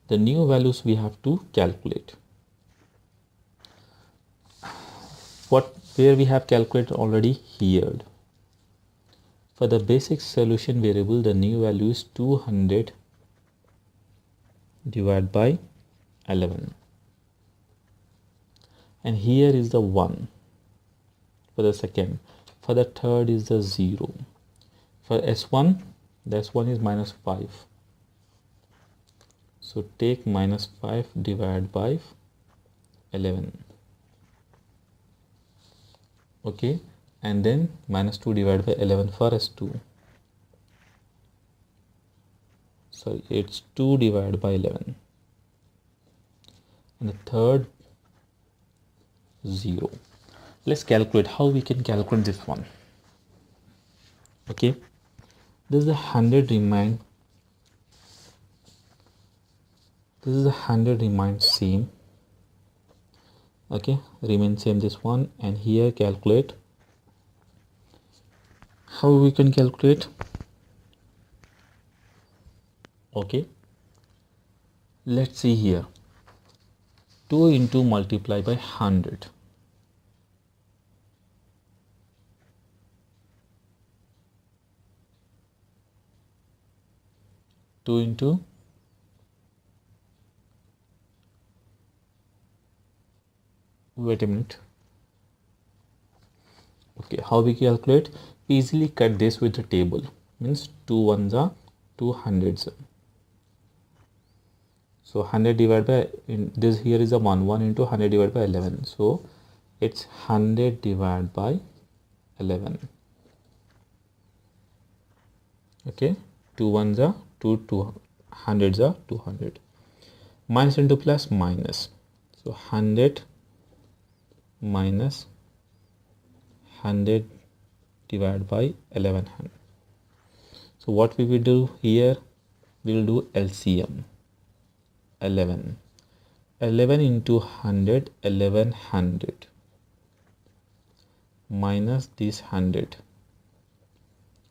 the new values we have to calculate. Where we have calculated already here. For the basic solution variable, the new value is 200 divided by 11. And here is the 1 for the second. For the third is the 0. For S1, the S1 is minus 5. So take minus 5 divided by 11. Okay, and then minus 2 divided by 11 for S2. Sorry, it's 2 divided by 11. And the third, 0. Let's calculate how we can calculate this one. Okay, this is the 100 remain. This is the 100 remain same. Okay, remain same this one, and here calculate. How we can calculate? Okay, let's see here. 2 into multiply by 100. Two into wait a minute. Okay, how we calculate? Easily cut this with the table. Means 2 ones are 2 hundreds. So 100 divided by this here is a 1 into 100 divided by 11. So it's 100 divided by 11. Okay, 2 ones are 2 hundreds are 200. Minus into plus minus. So 100 minus 100 divided by 1100. So what we will do here? We will do LCM. 11 into 100, 1100 minus this 100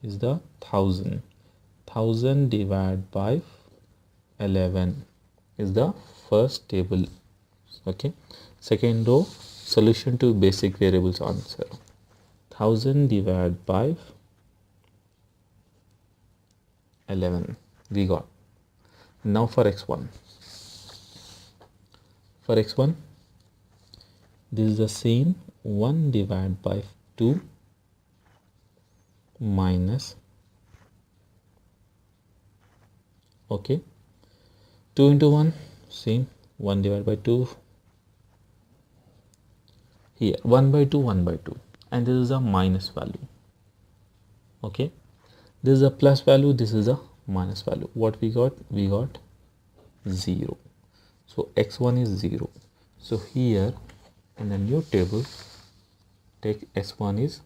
is the 1000 divided by 11 is the first table. Okay, second row, solution to basic variables answer. 1000 divided by 11 we got. Now for x1. For x1, this is the same 1 divided by 2 minus, okay, 2 into 1, same 1 divided by 2. Here 1 by 2, 1 by 2, and this is a minus value. Okay, this is a plus value, this is a minus value. What we got? We got 0. So x1 is 0. So here in the new table, take s1 is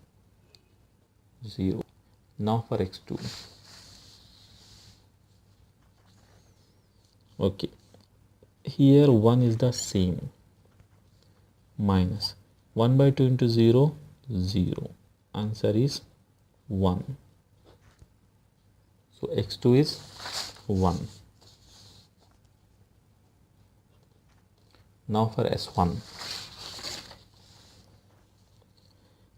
0. Now for x2. Okay, here 1 is the same, minus 1 by 2 into 0, 0. Answer is 1. So x2 is 1. Now for S1,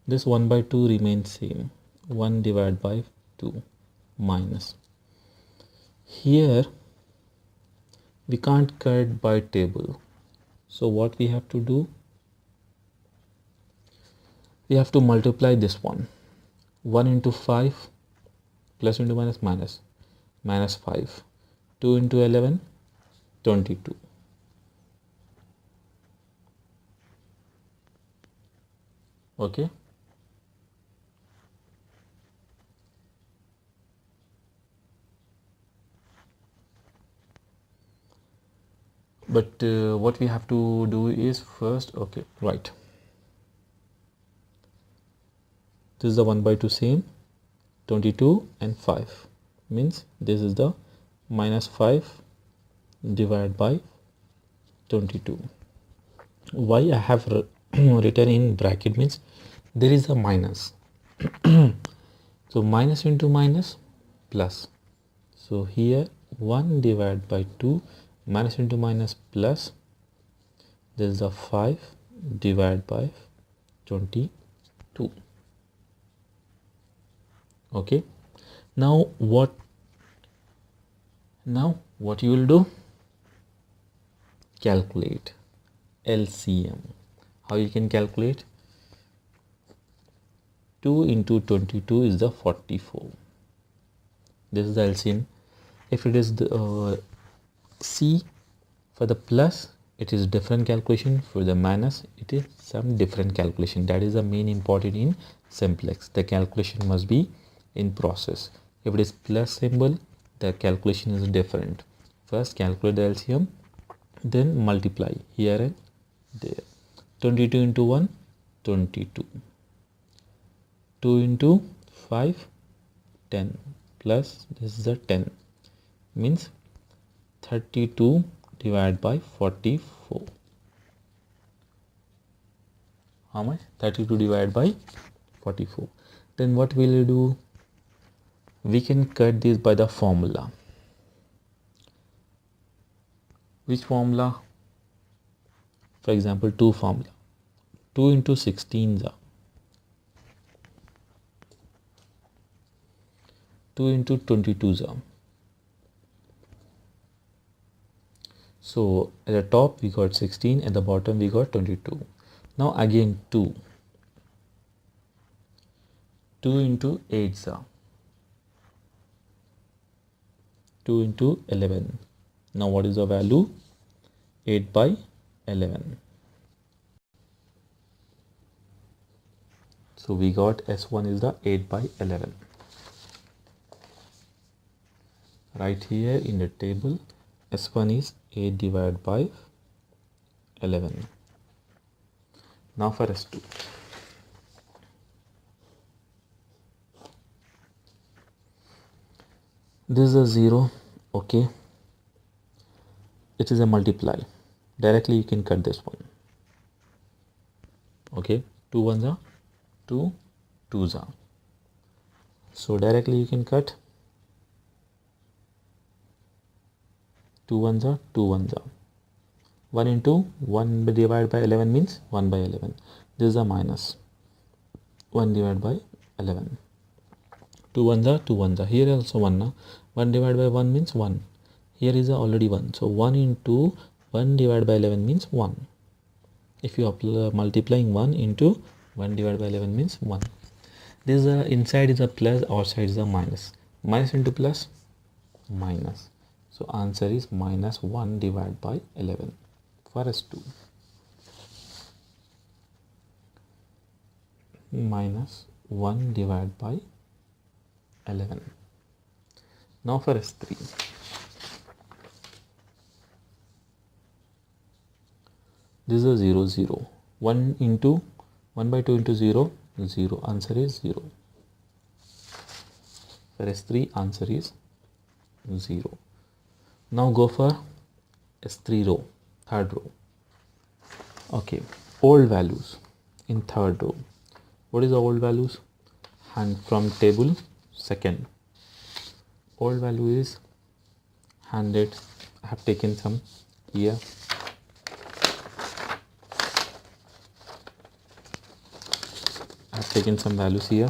this 1 by 2 remains same, 1 divided by 2 minus. Here we can't cut by table, so what we have to do? We have to multiply this one. 1 into 5, plus into minus, minus, minus 5. 2 into 11, 22. Okay, but what we have to do is first, okay, right, this is the 1 by 2 same, 22 and 5 means this is the minus 5 divided by 22. Why I have written in bracket means there is a minus. So minus into minus plus. So here 1 divided by 2 minus into minus plus, this is a 5 divided by 22. Okay, now what you will do? Calculate LCM. How you can calculate? 2 into 22 is the 44. This is the LCM. If it is the C for the plus, it is different calculation. For the minus, it is some different calculation. That is the main important in Simplex. The calculation must be in process. If it is plus symbol, the calculation is different. First calculate the LCM, then multiply here and there. 22 into 1, 22. 2 into 5, 10, plus this is a 10, means 32 divided by 44. How much? 32 divided by 44. Then what will you do? We can cut this by the formula. Which formula? For example, 2 formula. 2 into 16 is 2 into 22 is. So at the top we got 16, at the bottom we got 22. Now again 2. 2 into 8 is 2 into 11. Now what is the value? 8 by 11. So we got S1 is the 8 by 11. Right here in the table, S1 is 8 divided by 11. Now for S2. This is a 0, okay. It is a multiply. Directly you can cut this one. Okay, 2 ones are 2, 2s are. So directly you can cut. 2 ones are 2 ones are. 1 into 1 divided by 11 means 1 by 11. This is a minus. 1 divided by 11. 2 ones are 2 ones are. Here also 1 now. 1 divided by 1 means 1. Here is already 1. So 1 into 1 divided by 11 means 1. If you are multiplying 1 into 1 divided by 11 means 1. This is inside is a plus, outside is a minus. Minus into plus, minus. So answer is minus 1 divided by 11 for S2. Minus 1 divided by 11. Now for S3. This is a 0, 0. 1 into 1 by 2 into 0, 0. Answer is 0. For S3, answer is 0. Now go for S3 row, third row. Okay, old values in third row. What is the old values? And from table second. Old value is 100. I have taken some here. I have taken some values here.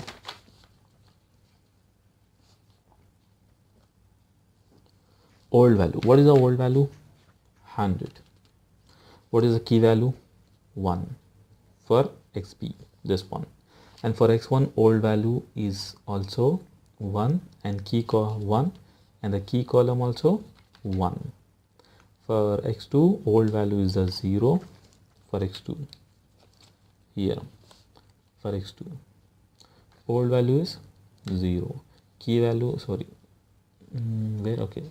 Old value. What is the old value? 100. What is the key value? 1 for XP, this one. And for X1, old value is also 1 and key 1 and the key column also 1. For X2, old value is a 0 for X2. Here for X2, old value is 0. Key value, sorry, where? Okay,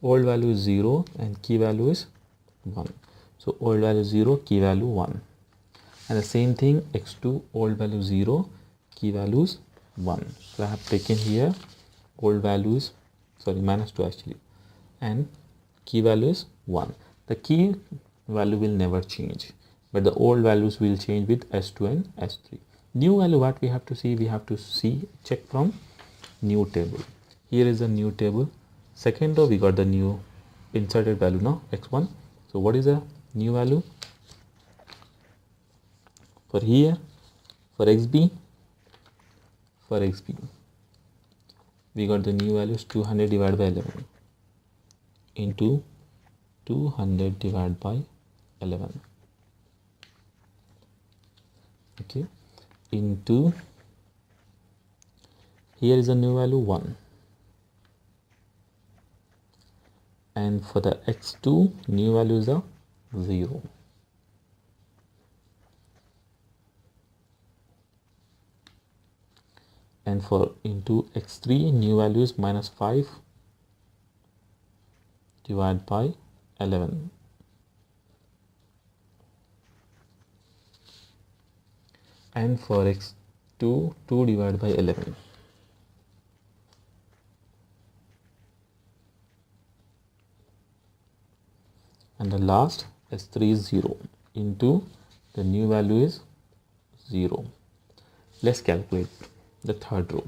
old value is 0 and key value is 1. So old value 0, key value 1. And the same thing, X2, old value 0, key value is 1. So I have taken here old value is, sorry, minus 2 actually, and key value is 1. The key value will never change, but the old values will change with S2 and S3. New value, what we have to see? We have to see, check from new table. Here is a new table. Second row, we got the new inserted value now, x1. So what is the new value for here? For xb, we got the new values 200 divided by 11 into 200 divided by 11, okay, into, here is a new value 1, and for the x2 new value is a 0, and for into x3 new value is minus 5 divided by 11, and for x2 2 divided by 11, and the last s3 is 0 into the new value is 0. Let's calculate the third row.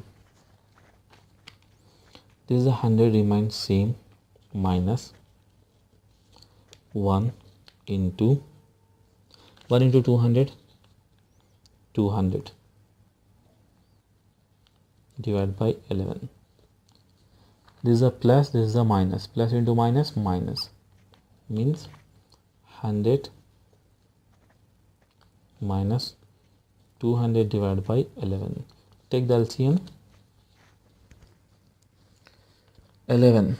This is 100 remains same, minus 1 into 200 divided by 11. This is a plus, this is a minus, plus into minus, minus, means 100 minus 200 divided by 11. Take the LCM. 11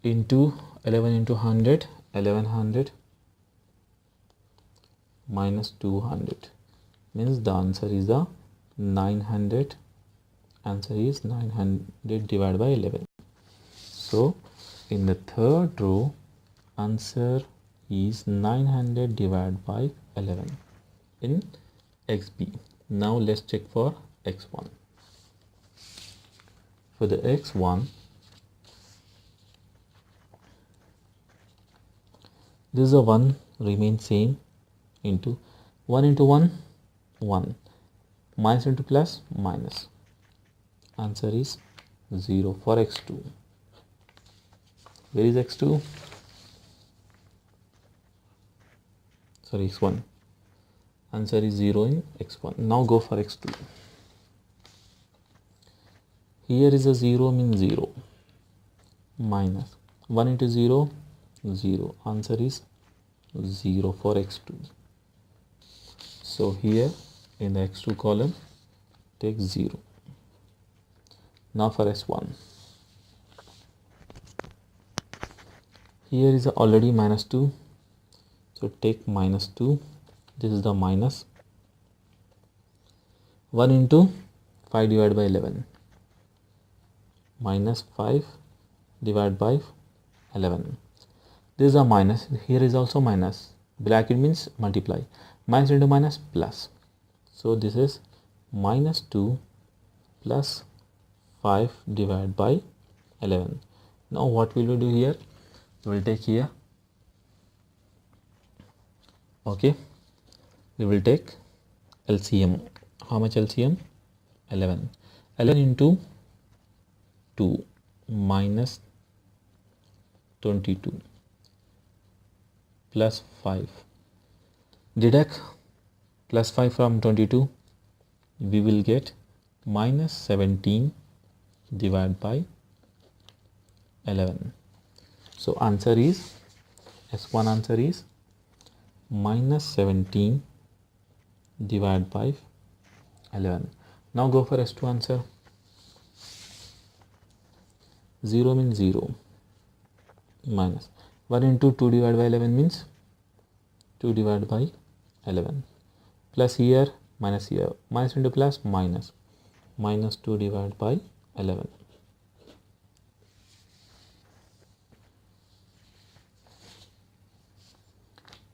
into 100, 1100 minus 200, means the answer is the 900. Answer is 900 divided by 11. So in the third row, answer is 900 divided by 11 in xb. Now let's check for x1. For the x1, this is a 1 remains same, into 1 into 1 1, minus into plus minus, answer is 0 for x2. Where is x2? Sorry, x1. Answer is 0 in x1. Now go for x2. Here is a 0 means 0, minus 1 into 0 0, answer is 0 for x2. So here in the x2 column take 0. Now for s1, here is already minus 2, so take minus 2. This is the minus 1 into 5 divided by 11, minus 5 divided by 11. This is a minus, here is also minus, bracket means multiply, minus into minus plus, so this is minus 2 plus 5 divided by 11. Now what will we do here? We will take here, okay, we will take LCM. How much LCM? 11. 11 into 2 minus 22 plus 5. Deduct plus 5 from 22, we will get minus 17 divided by 11. So answer is, S1 answer is minus 17 divided by 11. Now go for S2 answer. 0 means 0, minus 1 into 2 divided by 11 means 2 divided by 11, plus here minus here, minus into plus minus, minus 2 divided by 11.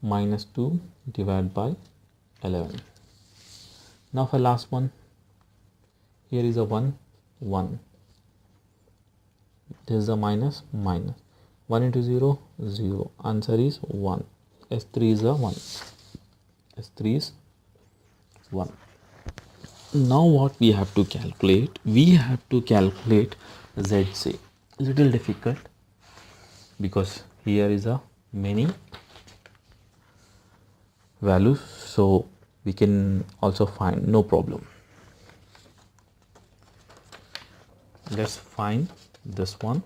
Minus 2 divided by 11. Now for last one, here is a 1, 1. This is a minus, minus. 1 into 0, 0. Answer is 1. S3 is a 1. S3 is 1. Now what we have to calculate? We have to calculate ZC. Little difficult because here is a many values, so we can also find, no problem. Let's find this one.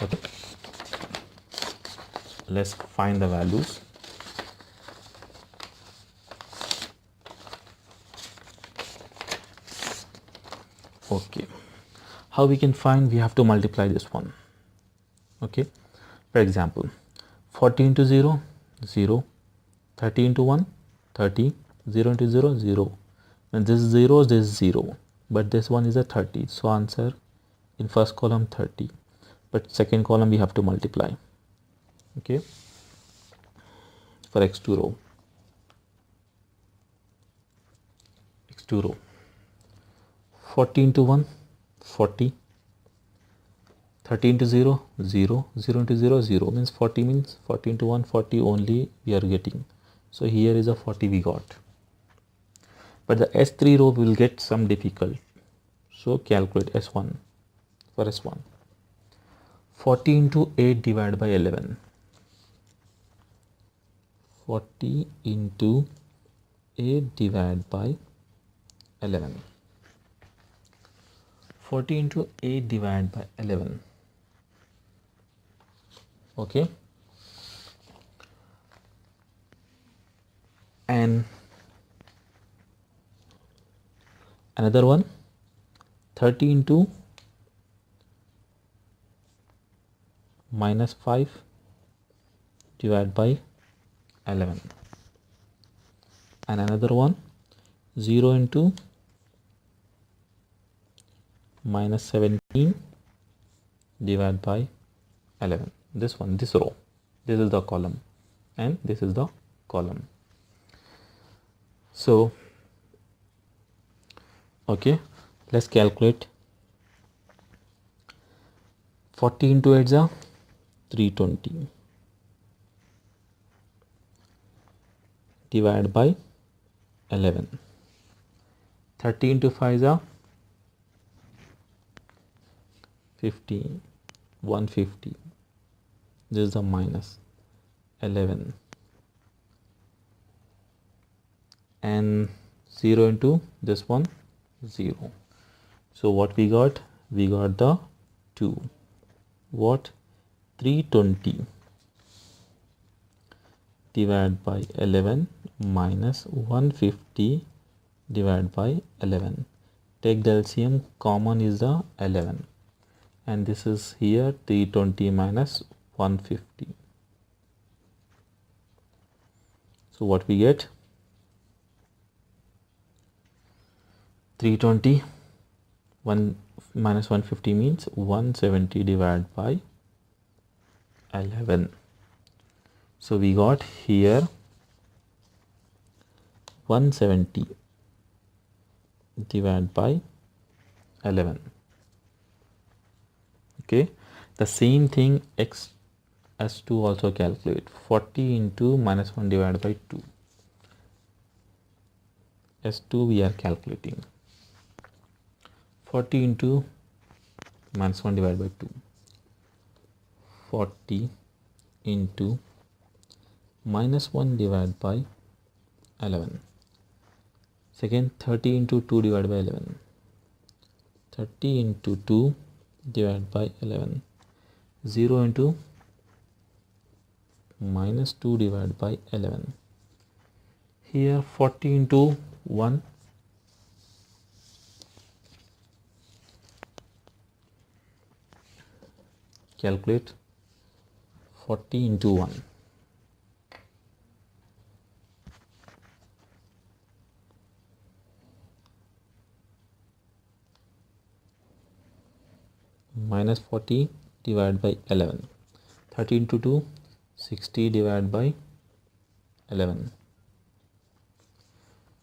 Okay, let's find the values. Okay, how we can find? We have to multiply this one. Okay, for example, 40 into 0, 0, 30 into 1, 30, 0 into 0, 0. When this is 0, this is 0, but this one is a 30, so answer in first column 30, but second column we have to multiply. Okay, for x2 row, 40 into 1, 40, 30 into 0, 0, 0 into 0, 0, means 40, means 40 into 1, 40 only we are getting. So here is a 40 we got. But the S3 row will get some difficult. So calculate S1 for S1. 40 into 8 divided by 11. 40 into 8 divided by 11. 40 into 8 divided by 11. Okay, and another one, 30 into minus 5 divided by 11, and another one, 0 into minus 17 divided by 11. This one, this row, this is the column and this is the column. So okay, let's calculate. 40 into 8 is 320 divided by 11. 30 into 5 is 50, 150. This is the minus 11, and 0 into this one, 0. So what we got? We got the 2. What? 320 divided by 11 minus 150 divided by 11. Take the LCM, common is the 11, and this is here 320 minus 150. So what we get? 320 1 minus 150 means 170 divided by 11. So we got here 170 divided by 11. Okay, the same thing x S2 also calculate. 40 into minus 1 divided by 2. S2 we are calculating. 40 into minus 1 divided by 2. 40 into minus 1 divided by 11. Second, 30 into 2 divided by 11. 30 into 2 divided by 11. 0 into minus 2 divided by 11. Here 40 into 1. Calculate 40 into 1. Minus 40 divided by 11. 30 into 2, 60 divided by 11.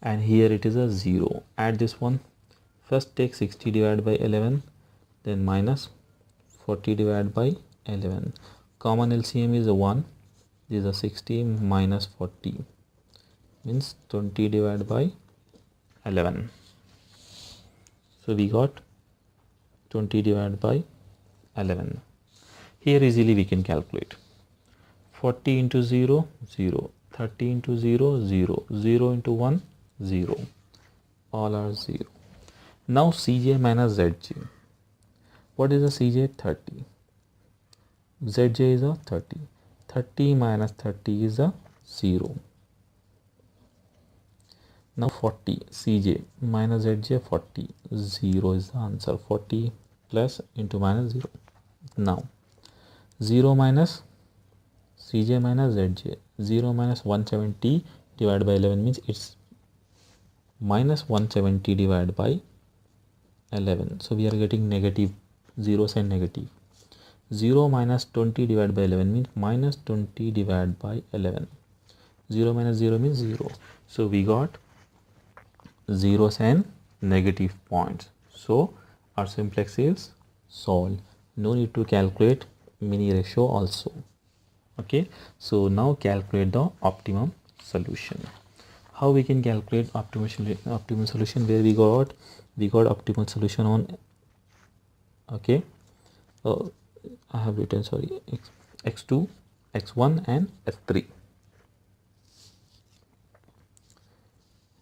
And here it is a 0. Add this one. First take 60 divided by 11, then minus 40 divided by 11. Common LCM is a 1. This is a 60 minus 40 means 20 divided by 11. So we got 20 divided by 11. Here easily we can calculate. 40 into 0, 0. 30 into 0, 0. 0 into 1, 0. All are 0. Now Cj minus Zj. What is the Cj? 30. Zj is a 30. 30 minus 30 is a 0. Now 40. Cj minus Zj 40. 0 is the answer. 40 plus into minus 0. Now 0 minus Cj minus Zj. 0 minus 170 divided by 11 means it's minus 170 divided by 11. So we are getting negative zeros and negative. 0 minus 20 divided by 11 means minus 20 divided by 11. 0 minus 0 means 0. So we got zeros and negative points. So our simplex is solved. No need to calculate mini ratio also. Okay, so now calculate the optimum solution. How we can calculate optimal solution? Where we got optimal solution on, okay, I have written, sorry, x2, x1 and x3.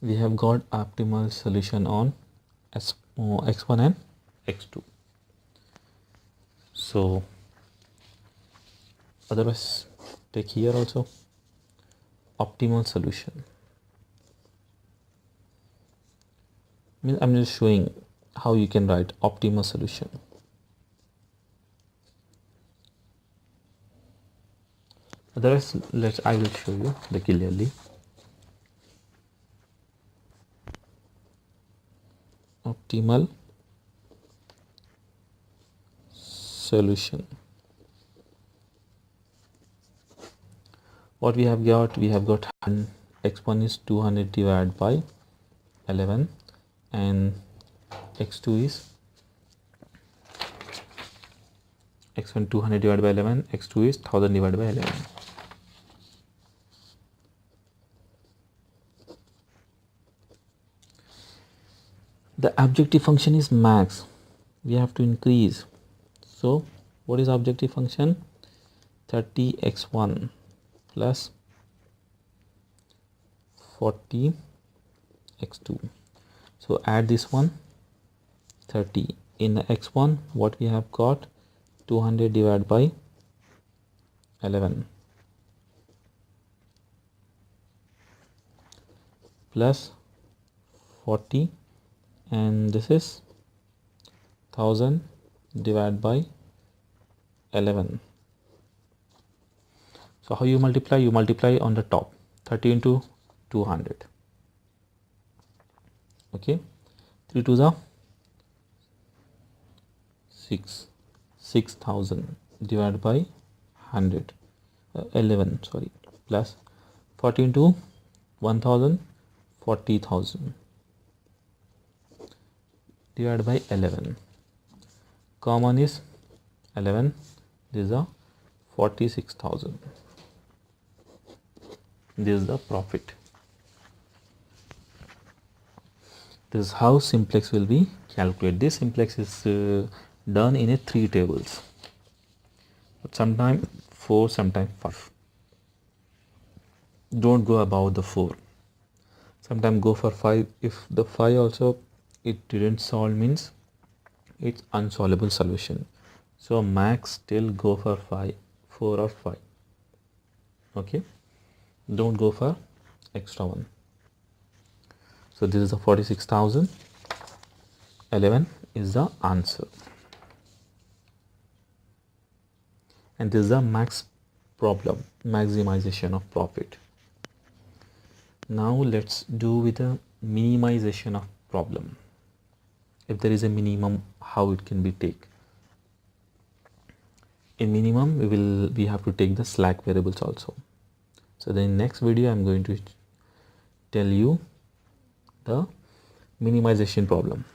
We have got optimal solution on x1 and x2. So otherwise take here also optimal solution. I'm just showing how you can write optimal solution. Otherwise, I will show you the clearly. Optimal solution. What we have got? We have got x1 is 200 divided by 11 and x2 is x1 200 divided by 11, x2 is 1000 divided by 11. The objective function is max. We have to increase. So what is objective function? 30x1 plus 40x2. So add this one, 30. In the x1 what we have got? 200 divided by 11 plus 40, and this is 1000 divided by 11. So how you multiply? You multiply on the top. 30 into 200. Okay, 3 to the 6. 6000 divided by 100, 11, sorry, plus 40 into 1000, 40,000 divided by 11. Common is 11. This is a 46,000. This is the profit. This is how simplex will be calculated. This simplex is done in a 3 tables, but sometimes 4, sometimes 5. Don't go above the 4. Sometimes go for 5. If the 5 also it didn't solve means it's unsolvable solution. So max still go for 5, 4 or 5. Okay, don't go for extra one. So this is the 46,000. 11 is the answer. And this is the max problem, maximization of profit. Now let's do with a minimization of problem. If there is a minimum, how it can be take? In minimum, we have to take the slack variables also. So then next video I'm going to tell you the minimization problem.